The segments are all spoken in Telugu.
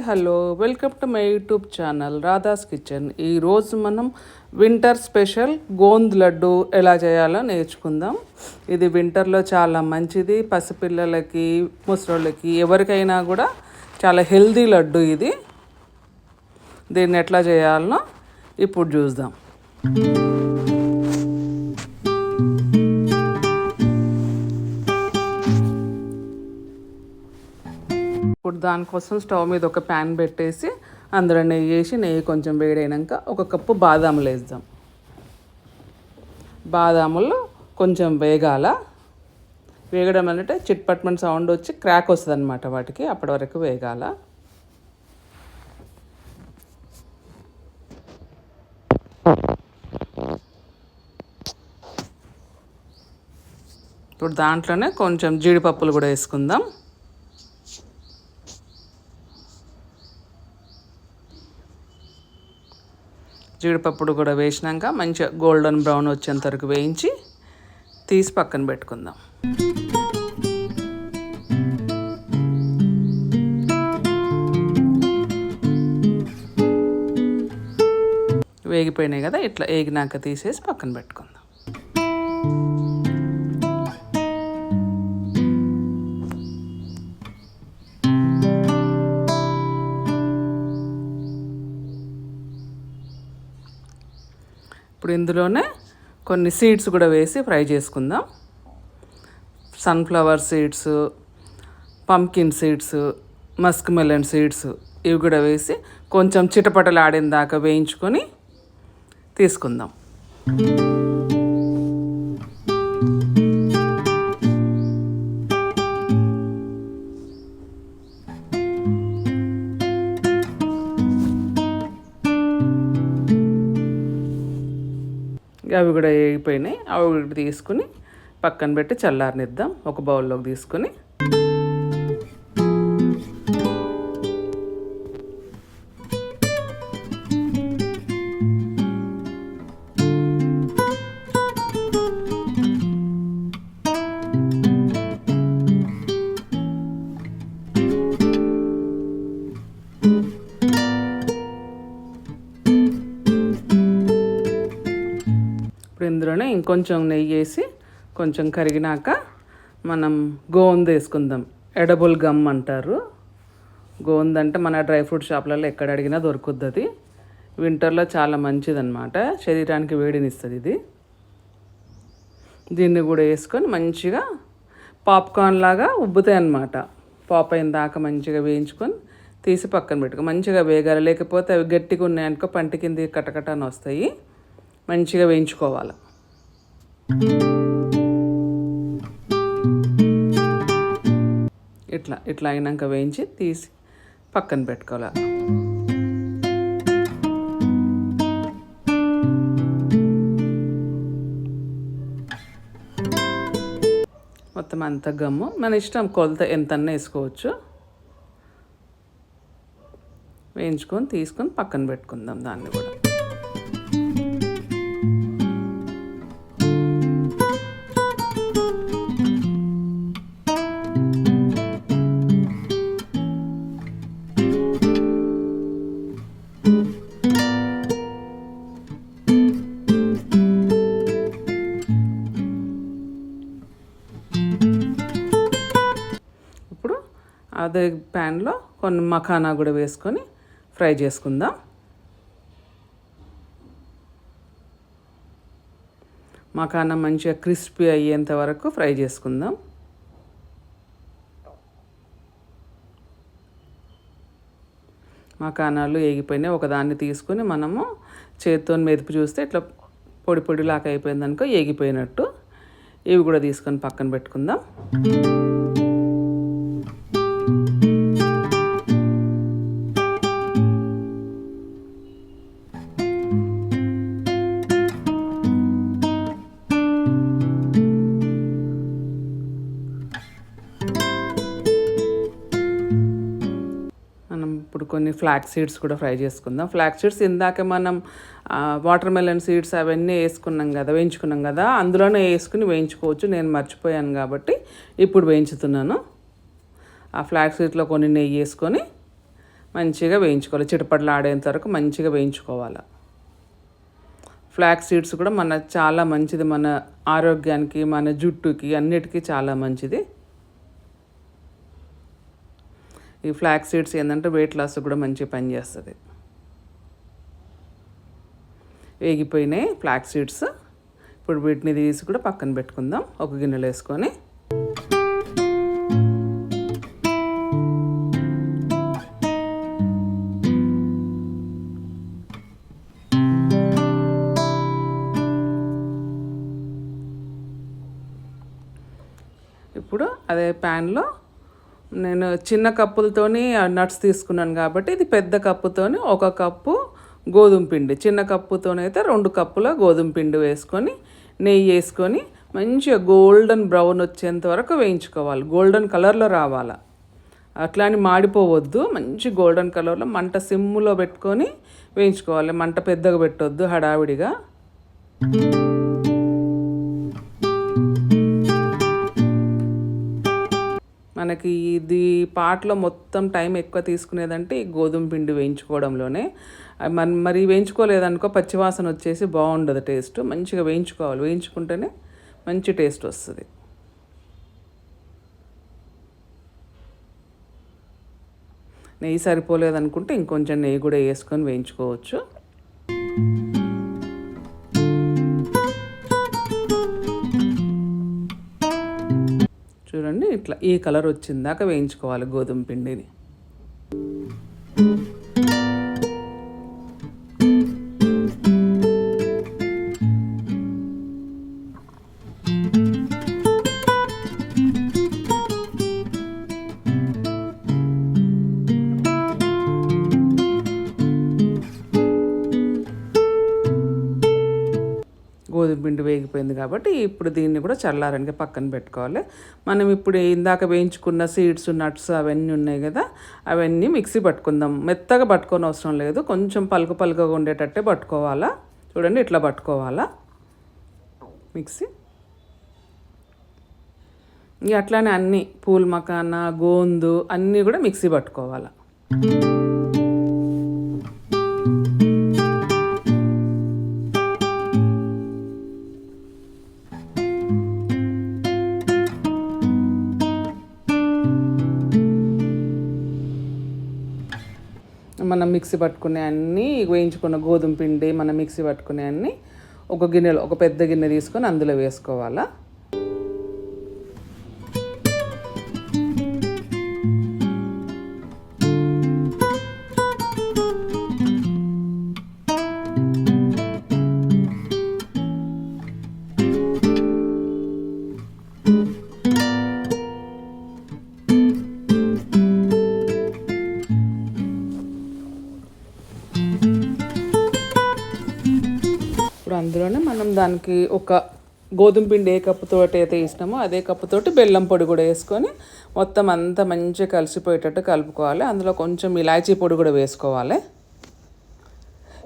Hello, welcome to my YouTube channel Radha's kitchen. ఈరోజు మనం వింటర్ స్పెషల్ గోంద్ లడ్డు ఎలా చేయాలో నేర్చుకుందాం. ఇది వింటర్లో చాలా మంచిది. పసిపిల్లలకి, ముసలోళ్ళకి, ఎవరికైనా కూడా చాలా హెల్దీ లడ్డు ఇది. దీన్ని ఎట్లా చేయాలనో ఇప్పుడు చూద్దాం. ఇప్పుడు దానికోసం స్టవ్ మీద ఒక ప్యాన్ పెట్టేసి అందులో నెయ్యి వేసి, నెయ్యి కొంచెం వేడైనాక ఒక కప్పు బాదాములు వేద్దాం. బాదాములు కొంచెం వేగడం అంటే చిట్పట్మని సౌండ్ వచ్చి క్రాక్ వస్తుంది అనమాట వాటికి. అప్పటి వరకు వేగాల. ఇప్పుడు దాంట్లోనే కొంచెం జీడిపప్పులు కూడా వేసుకుందాం. జీడిపప్పులు కూడా వేసినాక మంచిగా గోల్డెన్ బ్రౌన్ వచ్చేంత వరకు వేయించి తీసి పక్కన పెట్టుకుందాం. వేగిపోయినాయి కదా, ఇట్లా వేగినాక తీసేసి పక్కన పెట్టుకుందాం. ఇప్పుడు ఇందులోనే కొన్ని సీడ్స్ కూడా వేసి ఫ్రై చేసుకుందాం. Sunflower seeds, pumpkin seeds, Musk melon seeds ఇవి కూడా వేసి కొంచెం చిటపటలు ఆడిన దాకా వేయించుకొని తీసుకుందాం. అవి కూడా వేగిపోయినాయి. అవి కూడా తీసుకుని పక్కన పెట్టి చల్లారనిద్దాం. ఒక బౌల్లోకి తీసుకొని ఇందులోనే ఇంకొంచెం నెయ్యి వేసి కొంచెం కరిగినాక మనం గోంద్ వేసుకుందాం. ఎడబుల్ గమ్ అంటారు. గోంద్ అంటే మన డ్రై ఫ్రూట్ షాప్లలో ఎక్కడ అడిగినా దొరుకుద్ది. అది వింటర్లో చాలా మంచిదన్నమాట, శరీరానికి వేడినిస్తుంది ఇది. దీన్ని కూడా వేసుకొని మంచిగా పాప్కార్న్ లాగా ఉబ్బుతాయి అన్నమాట. పాప్ అయిన దాకా మంచిగా వేయించుకొని తీసి పక్కన పెట్టుకో. మంచిగా వేగాలి, లేకపోతే అవి గట్టిగా ఉన్నాయనుకో పంటి కింద కటకట అని వస్తాయి. మంచిగా వేయించుకోవాలి. ఇట్లా అయినాక వేయించి తీసి పక్కన పెట్టుకోవాలి. మొత్తం అంత గమ్ము మన ఇష్టం, కొలత ఎంతన్నా వేసుకోవచ్చు. వేయించుకొని తీసుకొని పక్కన పెట్టుకుందాం దాన్ని కూడా. అదే ప్యాన్లో కొన్ని మఖానా కూడా వేసుకొని ఫ్రై చేసుకుందాం. మఖానా మంచిగా క్రిస్పీ అయ్యేంత వరకు ఫ్రై చేసుకుందాం. మఖానాలు వేగిపోయినాయి. ఒకదాన్ని తీసుకొని మనము చేతితో మెదిపి చూస్తే ఇట్లా పొడి పొడిలాగా అయిపోయింది అనుకో వేగిపోయినట్టు. ఇవి కూడా తీసుకొని పక్కన పెట్టుకుందాం. ఇప్పుడు కొన్ని ఫ్లాక్స్ సీడ్స్ కూడా ఫ్రై చేసుకుందాం. ఫ్లాక్స్ సీడ్స్ ఇందాక మనం వాటర్ మెలన్ సీడ్స్ అవన్నీ వేయించుకున్నాం కదా, అందులోనే వేసుకుని వేయించుకోవచ్చు. నేను మర్చిపోయాను కాబట్టి ఇప్పుడు వేయించుతున్నాను. ఆ ఫ్లాక్స్ సీడ్స్లో కొన్ని నెయ్యి వేసుకొని మంచిగా వేయించుకోవాలి, చిటపటలాడేంత వరకు మంచిగా వేయించుకోవాలి. ఫ్లాక్స్ సీడ్స్ కూడా చాలా మంచిది, మన ఆరోగ్యానికి, మన జుట్టుకి, అన్నిటికీ చాలా మంచిది. ఈ ఫ్లాక్స్ సీడ్స్ ఏంటంటే వెయిట్ లాస్ కూడా మంచిగా పనిచేస్తుంది. వేగిపోయినాయి ఫ్లాక్స్ సీడ్స్. ఇప్పుడు వీటిని తీసి కూడా పక్కన పెట్టుకుందాం ఒక గిన్నెలో వేసుకొని. ఇప్పుడు అదే ప్యాన్లో నేను చిన్న కప్పులతోని నట్స్ తీసుకున్నాను కాబట్టి ఇది పెద్ద కప్పుతోని 1 కప్పు గోధుమ పిండి, చిన్న కప్పుతోనైతే 2 కప్పుల గోధుమ పిండి వేసుకొని నెయ్యి వేసుకొని మంచిగా గోల్డెన్ బ్రౌన్ వచ్చేంత వరకు వేయించుకోవాలి. గోల్డెన్ కలర్లో రావాలి, అట్లా అని మాడిపోవద్దు. మంచి గోల్డెన్ కలర్లో మంట సిమ్ములో పెట్టుకొని వేయించుకోవాలి. మంట పెద్దగా పెట్టొద్దు హడావిడిగా. మనకి ఇది పాటలో మొత్తం టైం ఎక్కువ తీసుకునేదంటే ఈ గోధుమ పిండి వేయించుకోవడంలోనే. మరి వేయించుకోలేదనుకో పచ్చివాసన వచ్చేసి బాగుండదు టేస్ట్. మంచిగా వేయించుకోవాలి, వేయించుకుంటేనే మంచి టేస్ట్ వస్తుంది. నెయ్యి సరిపోలేదనుకుంటే ఇంకొంచెం నెయ్యి కూడా వేసుకొని వేయించుకోవచ్చు. చూడండి, ఇట్లా ఈ కలర్ వచ్చిందాక వేయించుకోవాలి గోధుమ పిండిని. గోధుమ పిండి వేగిపోయింది కాబట్టి ఇప్పుడు దీన్ని కూడా చల్లారనికి పక్కన పెట్టుకోవాలి. మనం ఇప్పుడు ఇందాక వేయించుకున్న సీడ్స్, నట్స్ అవన్నీ ఉన్నాయి కదా, అవన్నీ మిక్సీ పట్టుకుందాం. మెత్తగా పట్టుకొని అవసరం లేదు, కొంచెం పలుకుగా ఉండేటట్టే పట్టుకోవాలా. చూడండి, ఇట్లా పట్టుకోవాలా మిక్సీ. ఇక అట్లానే అన్నీ పూల్ మకానా, గోందు అన్నీ కూడా మిక్సీ పట్టుకోవాలా. మనం మిక్సీ పట్టుకునే అన్నీ, వేయించుకున్న గోధుమ పిండి మనం మిక్సీ పట్టుకునే అన్నీ ఒక గిన్నెలో, ఒక పెద్ద గిన్నె తీసుకొని అందులో వేసుకోవాలా. ఇప్పుడు అందులోనే మనం దానికి ఒక గోధుమ పిండి ఏ కప్పుతో అయితే వేసినామో అదే కప్పుతోటి బెల్లం పొడి కూడా వేసుకొని మొత్తం అంతా మంచిగా కలిసిపోయేటట్టు కలుపుకోవాలి. అందులో కొంచెం ఇలాచీ పొడి కూడా వేసుకోవాలి.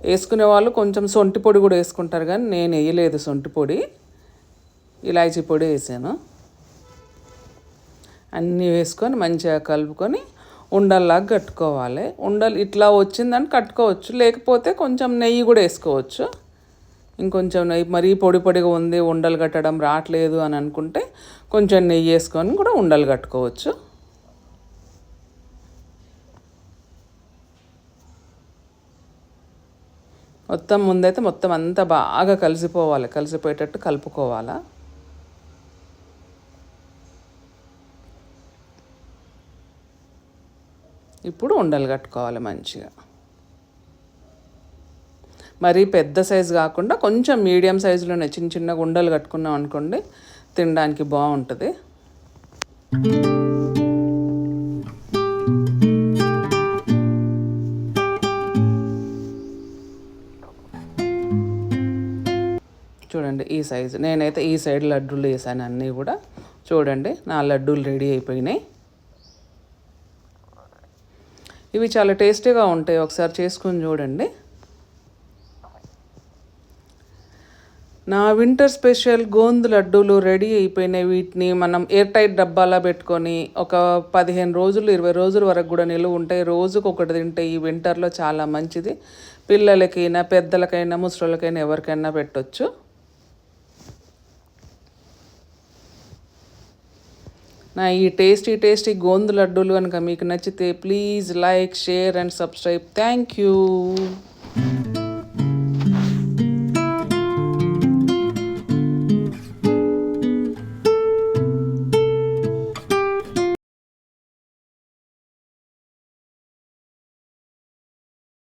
వేసుకునే వాళ్ళు కొంచెం సొంటి పొడి కూడా వేసుకుంటారు, కానీ నేను వేయలేదు సొంటి పొడి, ఇలాచీ పొడి వేసాను. అన్నీ వేసుకొని మంచిగా కలుపుకొని ఉండల్లాగా కట్టుకోవాలి. ఉండలు ఇట్లా వచ్చిందని కట్టుకోవచ్చు, లేకపోతే కొంచెం నెయ్యి కూడా వేసుకోవచ్చు. ఇంకొంచెం నెయ్యి, మరీ పొడిగా ఉంది, ఉండలు కట్టడం రావట్లేదు అని అనుకుంటే కొంచెం నెయ్యి వేసుకొని కూడా ఉండలు కట్టుకోవచ్చు. మొత్తం ముందైతే మొత్తం అంతా బాగా కలిసిపోవాలి, కలిసిపోయేటట్టు కలుపుకోవాలా. ఇప్పుడు ఉండలు కట్టుకోవాలి మంచిగా. మరీ పెద్ద సైజు కాకుండా కొంచెం మీడియం సైజులోనే చిన్నగా ఉండలు కట్టుకున్నాం అనుకోండి, తినడానికి బాగుంటుంది. చూడండి ఈ సైజు, నేనైతే ఈ సైడ్ లడ్డూలు వేసాను అన్నీ కూడా. చూడండి నా లడ్డూలు రెడీ అయిపోయినాయి. ఇవి చాలా టేస్టీగా ఉంటాయి, ఒకసారి చేసుకొని చూడండి. నా వింటర్ స్పెషల్ గోంద్ లడ్డూలు రెడీ అయిపోయినాయి. వీటిని మనం ఎయిర్ టైట్ డబ్బాలో పెట్టుకొని ఒక 15 రోజులు 20 రోజుల వరకు కూడా నిలువ ఉంటాయి. రోజుకు ఒకటి తింటే ఈ వింటర్లో చాలా మంచిది. పిల్లలకైనా పెద్దలకైనా ముసలికైనా ఎవరికైనా పెట్టొచ్చు. నా ఈ టేస్టీ గోంద్ లడ్డూలు కనుక మీకు నచ్చితే please like, share and subscribe. Thank you.